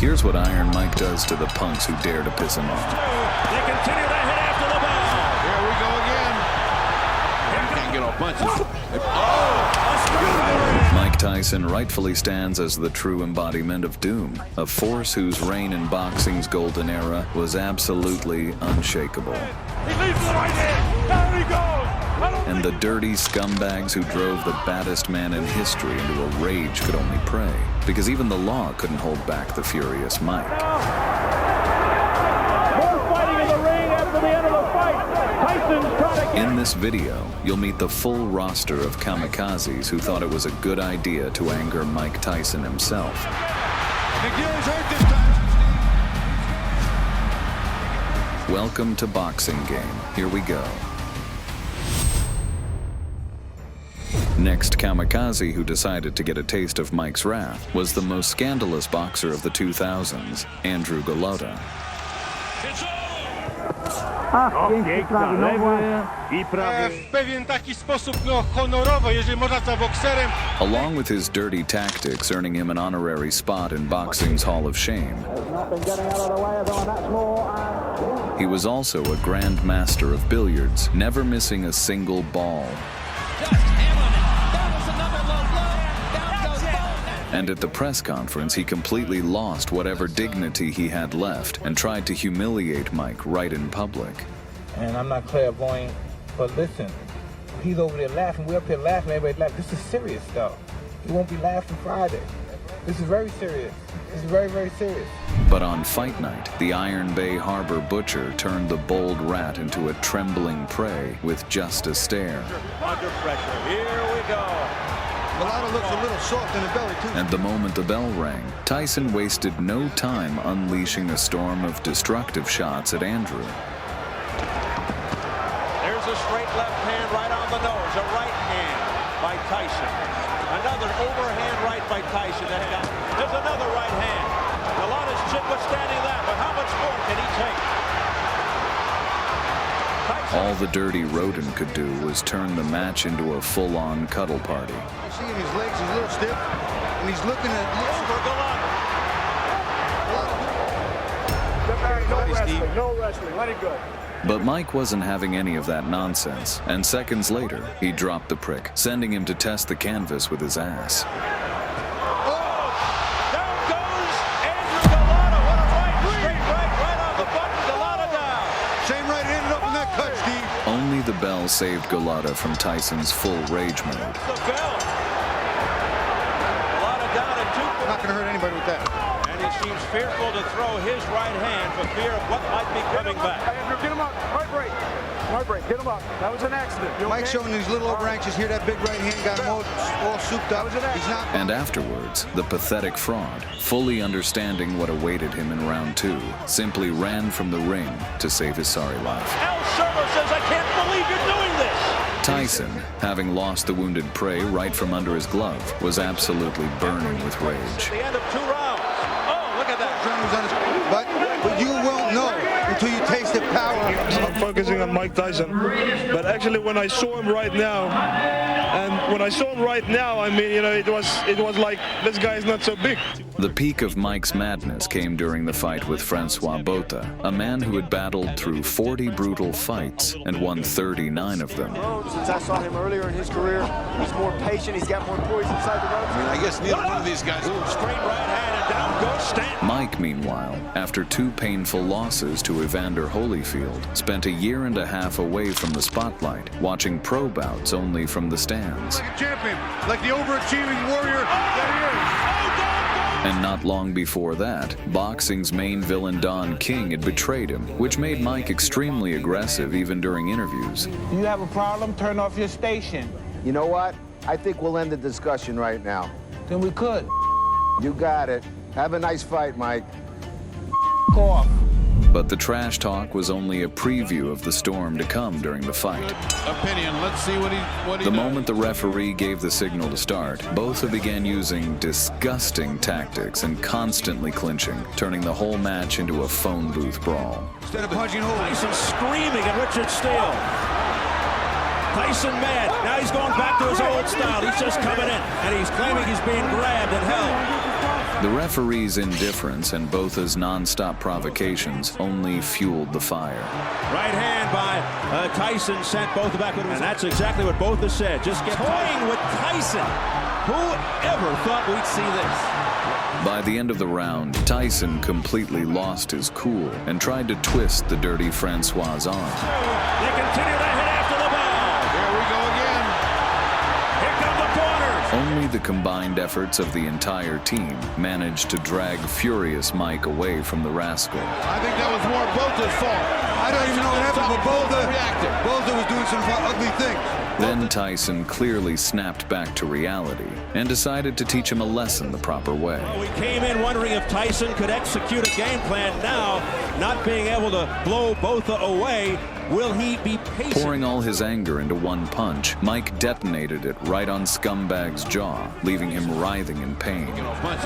Here's what Iron Mike does to the punks who dare to piss him off. They continue to hit after the bell. Here we go again. Can't get off punches. Mike Tyson rightfully stands as the true embodiment of doom, a force whose reign in boxing's golden era was absolutely unshakable. He leaves the right hand. There he goes. And the dirty scumbags who drove the baddest man in history into a rage could only pray, because even the law couldn't hold back the furious Mike. More fighting in the ring after the end of the fight. Tyson's trying to... In this video, you'll meet the full roster of kamikazes who thought it was a good idea to anger Mike Tyson himself. McGill's hurt this time. Welcome to Boxing Game. Here we go. Next kamikaze who decided to get a taste of Mike's wrath was the most scandalous boxer of the 2000s, Andrew Golota. W pewien taki sposób honorowo, jeżeli można za bokserem. Along with his dirty tactics earning him an honorary spot in boxing's Hall of Shame, he was also a grand master of billiards, never missing a single ball. And at the press conference, he completely lost whatever dignity he had left and tried to humiliate Mike right in public. And I'm not clairvoyant, but listen, he's over there laughing, we're up here laughing, everybody's laughing. This is serious stuff. He won't be laughing Friday. This is very serious. This is very, very serious. But on fight night, the Iron Bay Harbor butcher turned the bold rat into a trembling prey with just a stare. Under pressure. Here we go. Golota looks a little soft in the belly, too. And the moment the bell rang, Tyson wasted no time unleashing a storm of destructive shots at Andrew. There's a straight left hand right on the nose. A right hand by Tyson. Another overhand right by Tyson. There's another right hand. Golota's chin withstanding that, but how much more can he take? All the dirty rodent could do was turn the match into a full-on cuddle party. You see his legs, he's a little stiff, and he's looking at... Over Golota. No wrestling. Let it go. But Mike wasn't having any of that nonsense, and seconds later, he dropped the prick, sending him to test the canvas with his ass. Down goes Andrew Golota. What a right, straight right on the button. Golota down. Same right ended up in that cut, Steve. Only the bell saved Golota from Tyson's full rage mode. The bell. Golota down at 2 points. Not going to hurt anybody with that. And he seems fearful to throw his right hand for fear of what might be coming back. Andrew, get him up. Right break. Right break. Get him up. That was an accident. You Mike's okay? showing these little overanxious here. That big right hand got him all souped up. He's not... And afterwards, the pathetic fraud, fully understanding what awaited him in round 2, simply ran from the ring to save his sorry life. El Servo says, I can't believe you're doing this. Tyson, having lost the wounded prey right from under his glove, was absolutely burning with rage. The end of 2 rounds. Oh, look at that. But you won't know until you taste the power. I'm focusing on Mike Tyson, but actually when I saw him right now, I mean, you know, it was like, this guy is not so big. The peak of Mike's madness came during the fight with Francois Botha, a man who had battled through 40 brutal fights and won 39 of them. Since I saw him earlier in his career, he's more patient. He's got more poise inside the ropes. I guess neither one of these guys... Straight right hand and down goes Stanton. Mike, meanwhile, after 2 painful losses to Evander Holyfield, spent a year and a half away from the spotlight, watching pro bouts only from the stands. Like a champion, like the overachieving warrior that he is. And not long before that, boxing's main villain Don King had betrayed him, which made Mike extremely aggressive even during interviews. Do you have a problem? Turn off your station. You know what? I think we'll end the discussion right now. Then we could. You got it. Have a nice fight, Mike. Off. But the trash talk was only a preview of the storm to come during the fight. Opinion. Let's see what he The does. moment the referee gave the signal to start, Botha began using disgusting tactics and constantly clinching, turning the whole match into a phone booth brawl. Instead of punching holes. Tyson screaming at Richard Steele. Tyson mad. Now he's going back to his old style. He's just coming in, and he's claiming he's being grabbed and held. The referee's indifference and Botha's non-stop provocations only fueled the fire. Right hand by Tyson sent Botha back. And that's exactly what Botha said. Just get toying with Tyson. Who ever thought we'd see this? By the end of the round, Tyson completely lost his cool and tried to twist the dirty Francois' arm. They continue to hit after the bell. Here we go again. Here come the corners. Only the combined efforts of the entire team managed to drag furious Mike away from the rascal. I think that was more Botha's fault. I don't even know what happened, but Botha was doing some ugly things. Then Tyson clearly snapped back to reality and decided to teach him a lesson the proper way. Well, we came in wondering if Tyson could execute a game plan. Now, not being able to blow Botha away, will he be patient? Pouring all his anger into one punch, Mike detonated it right on Scumbag's jaw, leaving him writhing in pain. A straight right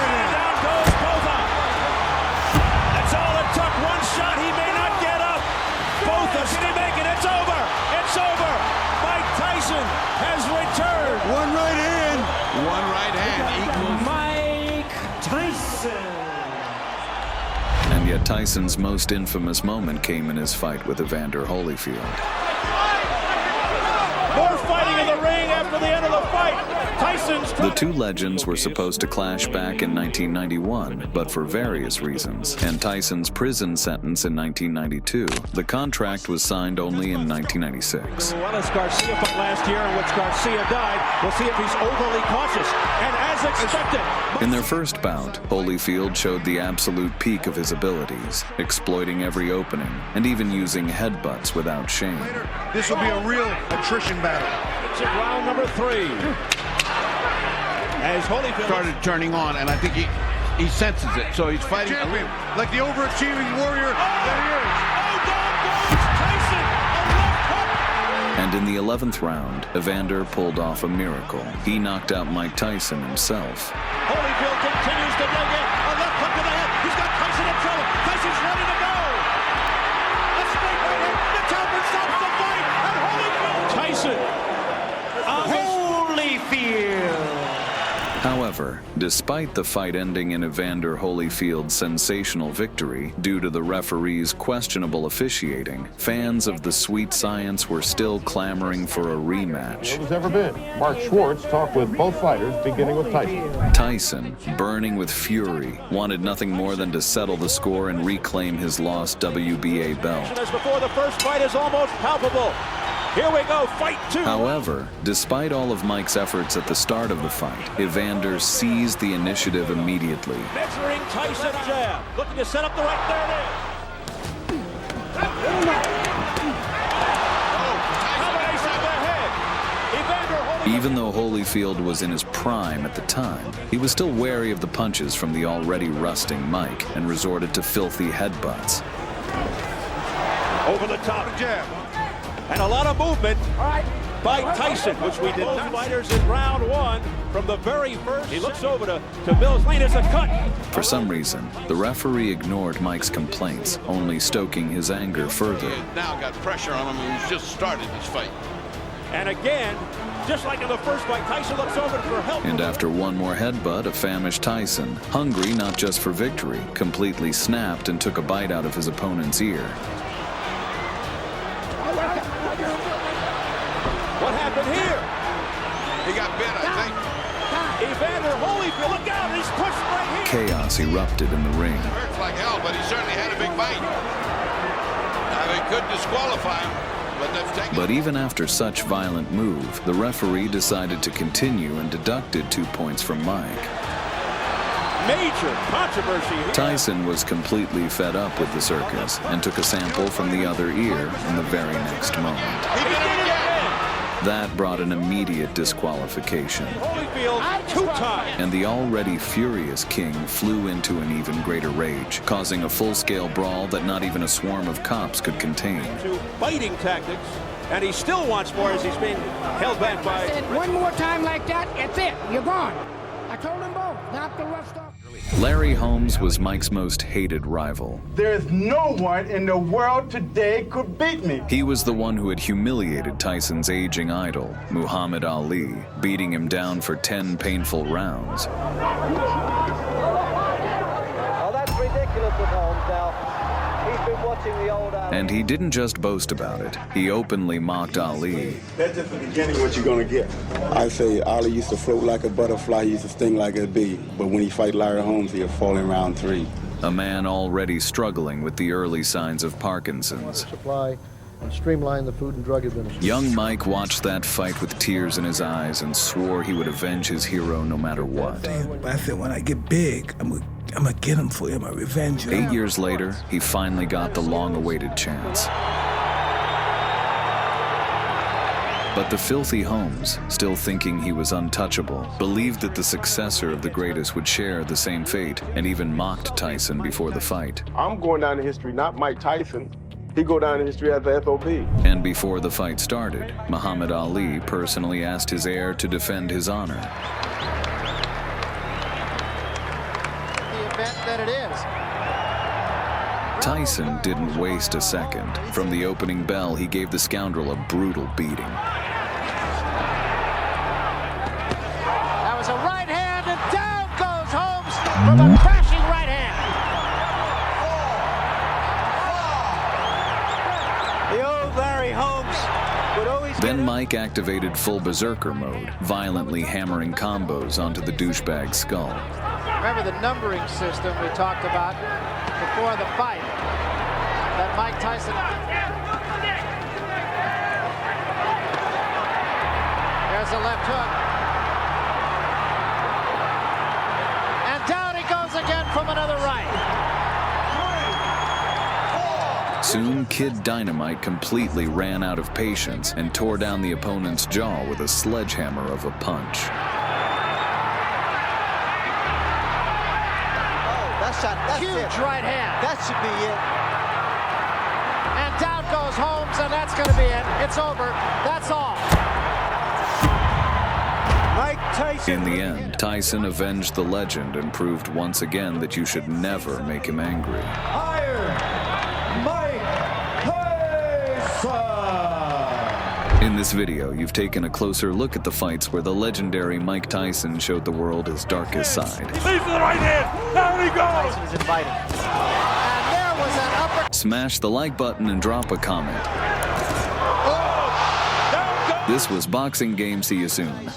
hand. Down goes Botha. That's all it took. One shot, he may not get up. Botha, can he make it? It's over. It's over. Mike Tyson has returned. One right hand equals Mike Tyson. And yet Tyson's most infamous moment came in his fight with Evander Holyfield. More fighting in the ring after the end of the fight. Tyson's The two legends were supposed to clash back in 1991, but for various reasons, and Tyson's prison sentence in 1992, the contract was signed only in 1996. Well, Garcia fought last year, in which Garcia died. We'll see if he's overly cautious. And as expected. In their first bout, Holyfield showed the absolute peak of his abilities, exploiting every opening, and even using headbutts without shame. This will be a real attrition battle. It's in round number 3. As Holyfield started turning on, and I think he senses it, so he's fighting. Champion, like the overachieving warrior that he is. Tyson, a left hook. And in the 11th round, Evander pulled off a miracle. He knocked out Mike Tyson himself. Holyfield continues to dig in. A left hook to the head. He's got Tyson in trouble. Tyson's ready to go. A straight right hand. The chopper stops the fight. And Holyfield. Tyson. Holyfield. However, despite the fight ending in Evander Holyfield's sensational victory due to the referee's questionable officiating, fans of the sweet science were still clamoring for a rematch. Has ever been. Mark Schwartz talked with both fighters, beginning with Tyson. Tyson, burning with fury, wanted nothing more than to settle the score and reclaim his lost WBA belt. As before, the first fight is almost palpable. Here we go, fight 2. However, despite all of Mike's efforts at the start of the fight, Evander seized the initiative immediately. Measuring Tyson jab, looking to set up the right. There it is. Combination of the head. Evander Holyfield. Even though Holyfield was in his prime at the time, he was still wary of the punches from the already rusting Mike and resorted to filthy headbutts. Over the top jab. And a lot of movement by Tyson, which we did not. Fighters in round 1 from the very first. He looks over to Mills Lane. It's a cut. For some reason, the referee ignored Mike's complaints, only stoking his anger further. He now got pressure on him, and he's just started his fight. And again, just like in the first fight, Tyson looks over for help. And after one more headbutt, a famished Tyson, hungry not just for victory, completely snapped and took a bite out of his opponent's ear. What happened here? He got bit, I think. Evander Holyfield, look out, he's pushed right here. Chaos erupted in the ring. It hurts like hell, but he certainly had a big bite. Now, they could disqualify him, but they've taken... But even after such violent move, the referee decided to continue and deducted 2 points from Mike. Major controversy here. Tyson was completely fed up with the circus and took a sample from the other ear in the very next moment. He did it again. That brought an immediate disqualification. Holyfield 2 times. And the already furious King flew into an even greater rage, causing a full-scale brawl that not even a swarm of cops could contain. To fighting tactics, and he still wants more as he's being held back by... One more time like that, that's it. You're gone. I told them both. Knock the rust off. Larry Holmes was Mike's most hated rival. There's no one in the world today could beat me. He was the one who had humiliated Tyson's aging idol, Muhammad Ali, beating him down for 10 painful rounds. Oh, that's ridiculous with Holmes now. He's been watching the old Ali. And he didn't just boast about it. He openly mocked Ali. That's just the beginning of what you're gonna get. I say Ali used to float like a butterfly, he used to sting like a bee. But when he fight Larry Holmes, he'll fall in round 3. A man already struggling with the early signs of Parkinson's. Supply and streamline the Food and Drug Administration. Young Mike watched that fight with tears in his eyes and swore he would avenge his hero no matter what. But I said, when I get big, I'm gonna get him for him, a revenge. 8 years later, he finally got the long-awaited chance. But the filthy Holmes, still thinking he was untouchable, believed that the successor of the greatest would share the same fate, and even mocked Tyson before the fight. I'm going down in history, not Mike Tyson. He go down in history as the FOB. And before the fight started, Muhammad Ali personally asked his heir to defend his honor. The event that it is. Tyson didn't waste a second. From the opening bell, he gave the scoundrel a brutal beating. That was a right hand, and down goes Holmes with a crashing right hand. The old Larry Holmes would always. Then Mike activated full berserker mode, violently hammering combos onto the douchebag's skull. Remember the numbering system we talked about before the fight that Mike Tyson. There's a left hook. And down he goes again from another right. Soon, Kid Dynamite completely ran out of patience and tore down the opponent's jaw with a sledgehammer of a punch. That's Huge it. right hand. That should be it. And down goes Holmes, and that's going to be it. It's over. That's all. Mike Tyson. In the end, Tyson avenged the legend and proved once again that you should never make him angry. In this video, you've taken a closer look at the fights where the legendary Mike Tyson showed the world his darkest side. He leads to the right hand. Down he goes. Tyson is inviting. And there was an upper. Smash the like button and drop a comment. Oh, down goes. This was Boxing Game. See you soon.